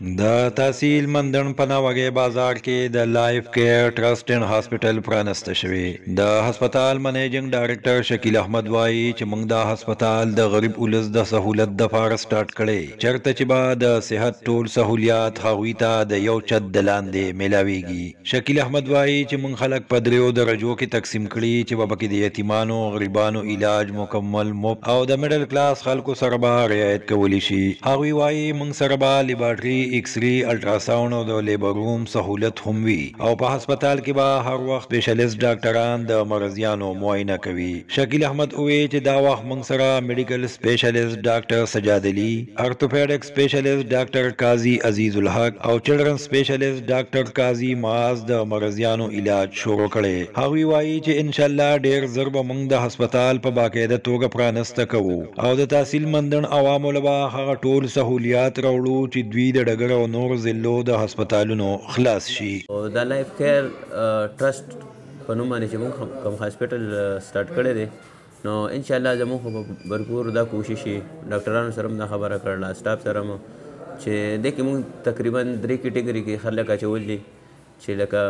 د تحصیل مندن په ناوګي بازار کې د لایف کیر ټرست اینڈ هاسپټل پرانسته شوی. د هسپتال منیجنګ ډایریکټر شکیل احمد وایي چې موږ د هسپتال د غریب ولس د سہولت د فار سٹارټ کړي چرته چې با د صحت ټول سہولیات هغوی ته د یو چت د لاندې ملاويږي. شکیل احمد وایي چې موږ خلک په دریو درجو کې تقسیم کړي چې په کې د یتیمانو غریبانو علاج مکمل مفت او د میډل کلاس خلکو سره به رعایت کولی شي. هغوی وایي موږ سره به لیبارټري ایکس ری الټراساوند او د لیبر روم سہولت هم وي او په هسپتال کې به هر وخت سپیشلیست ډاکټران د مرضیانو معاینه کوي. شکیل احمد وایي چې دا وخت موږ سره میډیکل سپیشلیست ډاکټر سجاد علي، ارتوپیډک سپیشلیست ډاکټر قاضي عزیز الحق او چلډرن سپیشلیست ډاکټر قاضي معاذ د مرضیانو علاج شروع کړي. هغوی وایي چې ان شاء الله ډیر زر به موږ د هسپتال په باقاعده توګه پرانسته کوو او د تحصیل مندن عوامو لپاره هغه ټول سہولیات راوړو چې دوی د ډګر او نور ضلعو د هسپتالونو خلاص شي. د لایف کیر ټرست په نوم باندې چې موږ کوم هاسپټل سٹارټ کړی دی نو ان شاء الله زموږ برپور دا کوشش وي ډاکټرانو سره هم دا خبره کړله سټاف سره هم چې دې کې موږ تقریبا 3 کیټګري کې خلک اچول دي چې لکه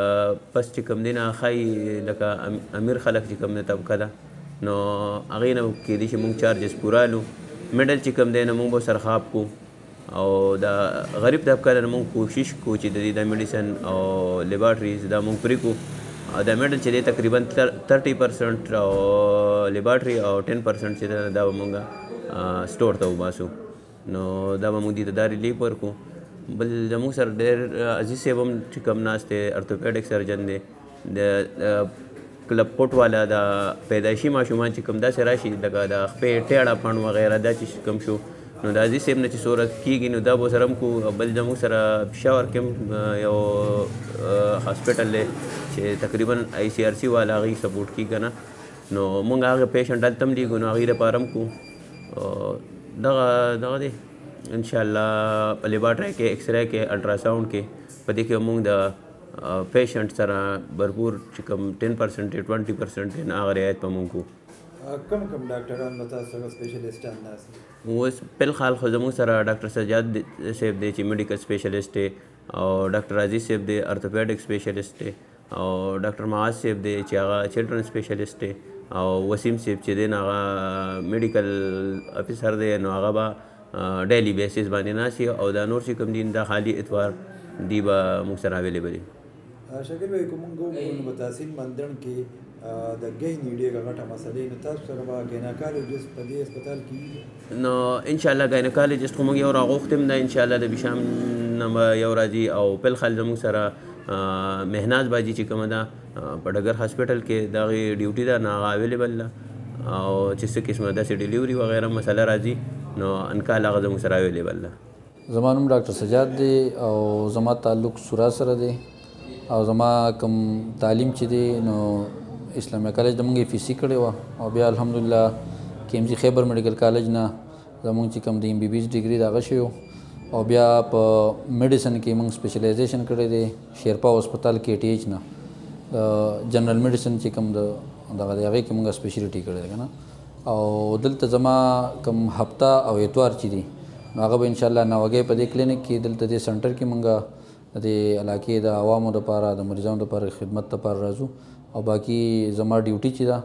پس چې کوم دی نه ښایي لکه امیر خلک چې کوم دی طبقه ده نو هغې نه کیدای شي موږ چارجز پوره کړو. میډل چې کوم دی نه موږ به سرخاب کو او د غریب طبقه نه موږ کوشش کوو چې د دې د میډیسن او لیبارټریز دا موږ پرې کړو او د میډل چې دی تقریبا 30% او لیبارټري او 10% چې دی دا به موږ سټور ته وباسو نو دا به موږ دې ته دا ریلیف ورکړو. بل زموږ سره ډېر عزیز صاحب هم چې کوم ناست دی ارتوپیډک سرجن دی د کلب پوټ والا د پیدایشي ماشومان چې کوم داسې راشي لکه د خپې ټیړه پڼ وغیره دا چې کوم شو نو د عزیز صاحب نه چې صورت کېږي نو دا به سره هم کوو. بل زموږ سره پېښور کې هم یو هاسپټل دی چې تقریبا آی سی آر سی والا هغوی سپورټ کېږي که نه نو موږ هغه پیشنټ هلته هم لیږو نو هغوی لپاره هم کوو. دغه دی انشاءالله په لیبارټري کې ایکس رے کې الټراساوند کې په دې کې موږ د پیشنټ سره برپور چې کوم 10% 20% دی هغه رعایت به موږ کوو. کم ډاکټران به تاسو سره سپیشلیسټان ناست دي؟ اوس فلحال خو زموږ سره ډاکټر سجاد صاحب دی چې میډیکل سپیشلیسټ دی او ډاکټر عزیز صاحب دی ارتوپیډک سپیشلیسټ دی او ډاکټر معاذ صاحب دی چې هغه چلډرن سپیشلیسټ دی او وسیم صاحب چې دی نو هغه میډیکل افیسر دی نو هغه به ډیلی بیسس باندې ناست او دا نور چې کوم دي دا خالي اتوار دی به موږ سره اویلیبل دي. شکیل بھائی کوم موږ په تحصیل مندن کې د ګینې ډېره غټه مسلې نو تاسو سره به ګیناکالوجست په دې هسپتال کې نو انشاءالله ګیناکالوجست خو موږ یو راغوښتي هم ده انشاءالله د بشام نه به یو راځي او فلحال زموږ سره مهناز باجي چې کومه ده په ډګر هاسپټل کې د هغې ډیوټي ده نو هغه اویلیبل ده او چې څه قسمه داسې ډیلیوري وغیره مسله راځي نو انکال هغه زموږ سره اویلیبل ده. زما نوم ډاکټر سجاد دی او زما تعلق سورا سره دی او زما کوم تعلیم چې دی نو اسلامي کالج د مونږ FEC کړې وه او بیا الحمدلله KMC خیبر میډیکل کالج نه زمونږ چې کوم د MBBS ډیګري د هغه شوی او بیا په میډیسن کې مونږ سپیشلایزیشن کړی دی شیرپا هسپتال KTH نه جنرال میډیسن چې کوم د دغه دی هغې کې مونږ سپیشلیټي کړی دی که نه او دلته زما کوم هفته او اتوار چې دي نو هغه به انشاءالله ناوګۍ په دې کلینک کې دلته دې سنټر کې مونږ د دې علاقې د عوامو دپاره د مریضانو دپاره خدمت دپاره راځو او باقي زما ډیوټي چې ده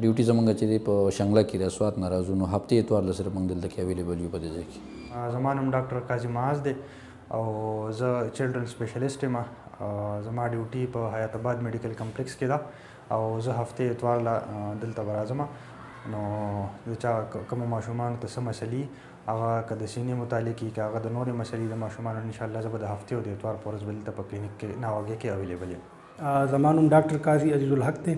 ډیوټي زمونږ چې دی په شنګله کې د سوات نه راځو نو هفتې اتوار له صرف موږ دلته کې اویلیبل یو په دې ځای کې. زما نوم ډاکټر قاضي معاذ دی او زه چلډرن سپیشلیسټ یم. زما ډیوټي په حیات آباد میډیکل کمپلیکس کې ده او زه هفتې اتوار له دلته به راځم نو د چا کومو ماشومانو ته څه مسلې هغه که د سینې متعلق وي که هغه د نورې مسلې د ماشومانو انشاءالله زه به د هفتې او د اتوار په ورځ به دلته په کلینیک کې ناوګۍ کې اویلیبل یم. زما نوم ډاکټر قاضي عزیز الحق دی.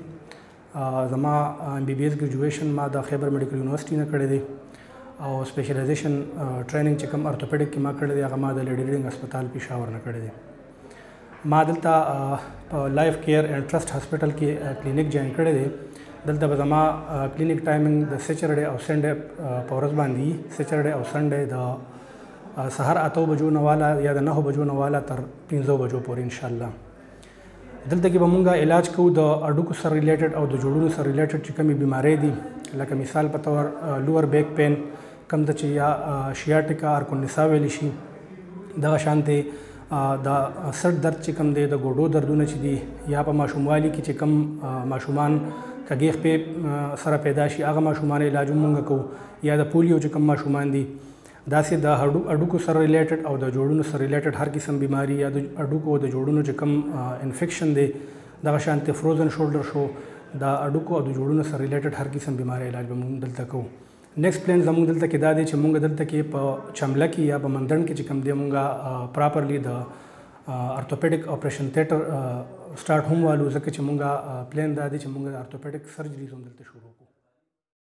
زما MBBS ګریجویشن ما د خیبر میډیکل یونیورسټي نه کړی دی او سپیشلایزیشن ټریننګ چې کوم ارتوپیډک کې ما کړی دی هغه ما د لیډي ریډنګ هسپتال پېښور نه کړی دی. ما دلته په لایف کیر اینډ ټرست هسپټل کې کلینیک جوین کړی دی. دلته به زما کلینیک ټایمنګ د سیچرډے او سنډے په ورځ باندې سیچرډے او سنډے د سهار 8 بجو نه والا یا د 9 بجو نه والا تر 15 بجو پورې انشاءالله. دلته کې به مونږ علاج کوو د اډوکو سره ریلیټډ او د جوړونو سره ریلیټډ چې کومې بیمارۍ دي لکه مثال په تور لوور بیک پین کم ته چې یا شیاټیکا ارکونیسا ویلی شي دغه شانته د سر درد چې کوم دی د ګوډو دردونه چې دي یا په ماشوموالي کې چې کوم ماشومان کږې خپې سره پیدا شي هغه ماشومان علاج مونږ کوو یا د پولیو چې کوم ماشومان دي داسې د هډوکو سره ریلیټډ او د جوړونو سره ریلیټډ هر قسم بیماری یا د هډوکو او د جوړونو چې کوم انفیکشن دی دغه شانته فروزن شولډر شو د هډوکو او د جوړونو سره ریلیټډ هر قسم بیماری علاج به مونږ دلته کوو. نیکسټ پلان زموږ دلته کې دا دی چې مونږ دلته کې په چمله کې یا په مندړ کې چې کوم دی مونږ پراپرلی د ارتوپیډک اپریشن تھیټر سٹارټ هم والو ځکه چې مونږ پلان دا دی چې مونږ ارتوپیډک سرجریز هم دلته شروع کوو.